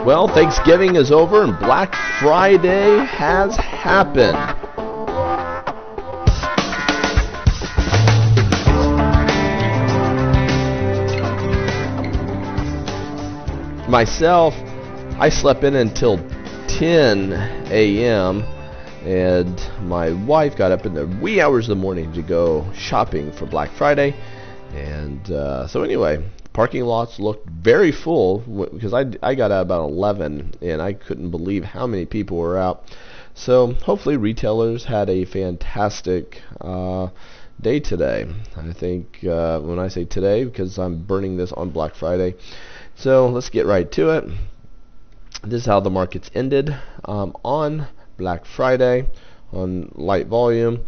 Well, Thanksgiving is over and Black Friday has happened. Myself, I slept in until 10 a.m. and my wife got up in the wee hours of the morning to go shopping for Black Friday. And so anyway, parking lots looked very full because I got out about 11 and I couldn't believe how many people were out. So hopefully retailers had a fantastic day today. I think when I say today, because I'm burning this on Black Friday. So let's get right to it. This is how the markets ended on Black Friday on light volume.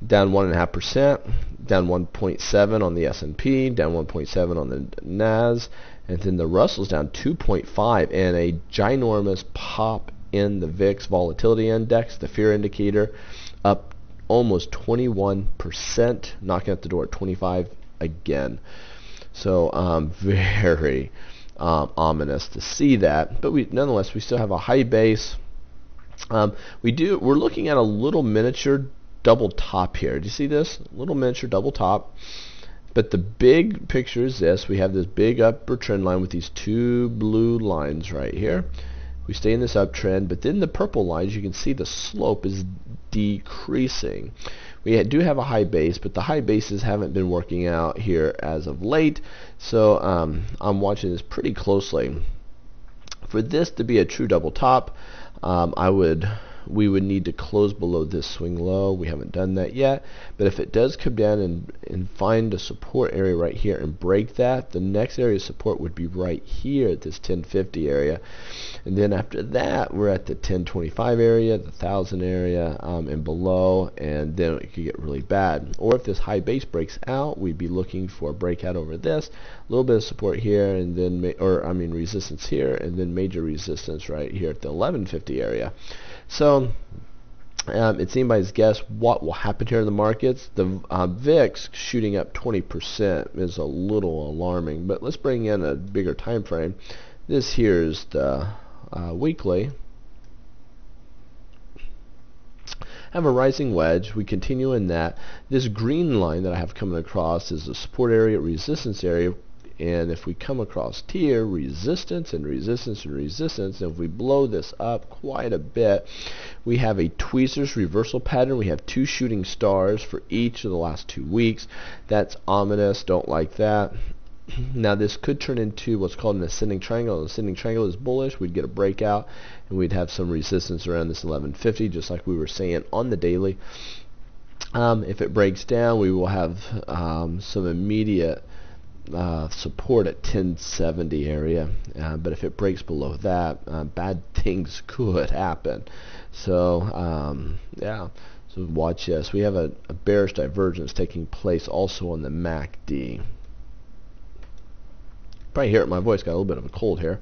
Down 1.5%, down 1.7 on the S&P, down 1.7 on the NAS, and then the Russell's down 2.5, and a ginormous pop in the VIX volatility index, the fear indicator, up almost 21%, knocking at the door at 25 again. So very ominous to see that, but nonetheless we still have a high base. We're looking at a little miniature double top here. Do you see this? Little miniature double top. But the big picture is this. We have this big upper trend line with these two blue lines right here. We stay in this uptrend, but then the purple lines, you can see the slope is decreasing. We do have a high base, but the high bases haven't been working out here as of late. So I'm watching this pretty closely. For this to be a true double top, we would need to close below this swing low. We haven't done that yet, but if it does come down and find a support area right here and break that, the next area of support would be right here at this 1050 area, and then after that we're at the 1025 area, the 1000 area, and below, and then it could get really bad. Or if this high base breaks out, we'd be looking for a breakout over this, a little bit of support here, and then resistance here, and then major resistance right here at the 1150 area. So it's anybody's guess what will happen here in the markets. The VIX shooting up 20% is a little alarming, but let's bring in a bigger time frame. This here is the weekly. Have a rising wedge. We continue in that. This green line that I have coming across is the support area, resistance area. And if we come across here, resistance and resistance and resistance, and if we blow this up quite a bit, we have a tweezers reversal pattern. We have two shooting stars for each of the last 2 weeks. That's ominous. Don't like that. Now this could turn into what's called an ascending triangle. An ascending triangle is bullish. We'd get a breakout, and we'd have some resistance around this 1150, just like we were saying on the daily. If it breaks down, we will have some immediate support at 1070 area, but if it breaks below that, bad things could happen. So yeah, so watch this. We have a bearish divergence taking place also on the MACD. Probably hear it in my voice, got a little bit of a cold here.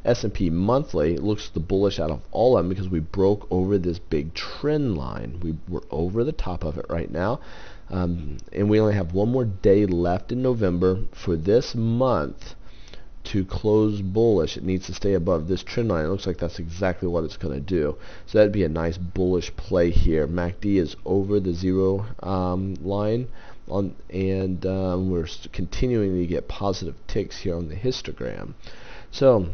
S&P monthly looks the bullish out of all of them because we broke over this big trend line. We're over the top of it right now. And we only have one more day left in November for this month to close bullish. It needs to stay above this trend line. It looks like that's exactly what it's going to do. So that'd be a nice bullish play here. MACD is over the zero line, and we're continuing to get positive ticks here on the histogram. So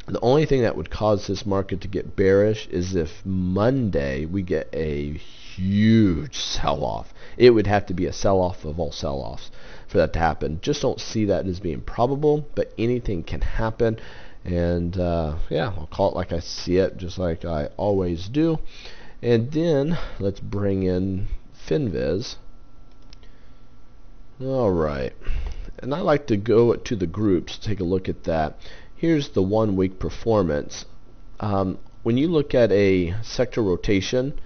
the only thing that would cause this market to get bearish is if Monday we get a huge sell-off. It would have to be a sell-off of all sell-offs for that to happen. Just don't see that as being probable, but anything can happen. And yeah, I'll call it like I see it, just like I always do. And then let's bring in FinViz. Alright, and I like to go to the groups, take a look at that. Here's the 1 week performance. When you look at a sector rotation,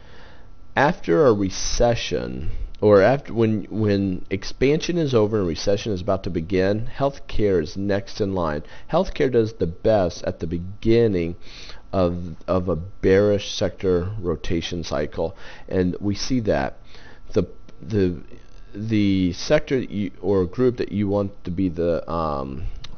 after a recession, or after when expansion is over and recession is about to begin, healthcare is next in line. Healthcare does the best at the beginning of a bearish sector rotation cycle, and we see that the sector or group that you want to be the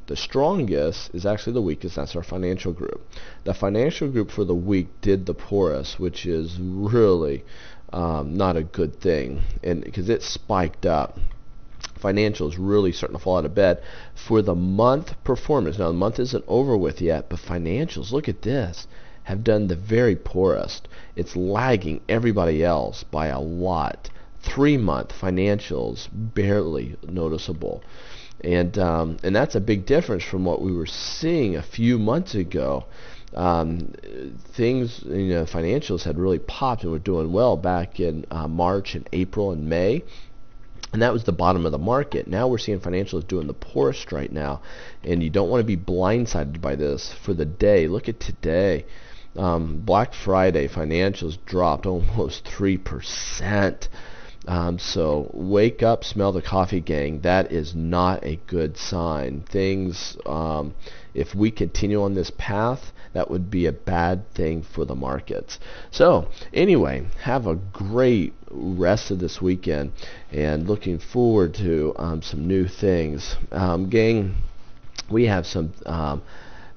The strongest is actually the weakest. That's our financial group. The financial group for the week did the poorest, which is really not a good thing, and because it spiked up. Financials really starting to fall out of bed. For the month performance, now the month isn't over with yet, but financials, look at this, have done the very poorest. It's lagging everybody else by a lot. 3-month financials barely noticeable, and that's a big difference from what we were seeing a few months ago. Things, financials had really popped and were doing well back in March and April and May, and that was the bottom of the market. Now we're seeing financials doing the poorest right now, and you don't want to be blindsided by this. For the day, look at today. Black Friday financials dropped almost 3%. So wake up, smell the coffee, gang. That is not a good sign. Things, if we continue on this path, that would be a bad thing for the markets. So anyway, have a great rest of this weekend, and looking forward to some new things. Gang, we have some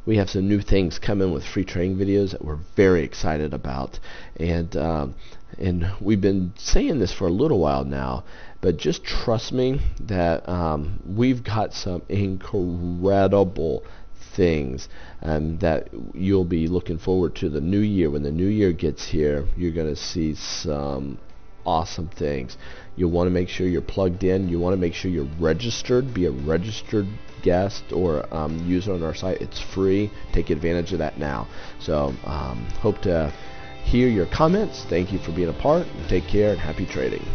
new things coming with free trading videos that we're very excited about, and we've been saying this for a little while now, but just trust me that we've got some incredible things that you'll be looking forward to the new year. When the new year gets here, you're going to see some awesome things. You'll want to make sure you're plugged in. You want to make sure you're registered. Be a registered guest or user on our site. It's free. Take advantage of that now. So hope to hear your comments. Thank you for being a part. Take care and happy trading.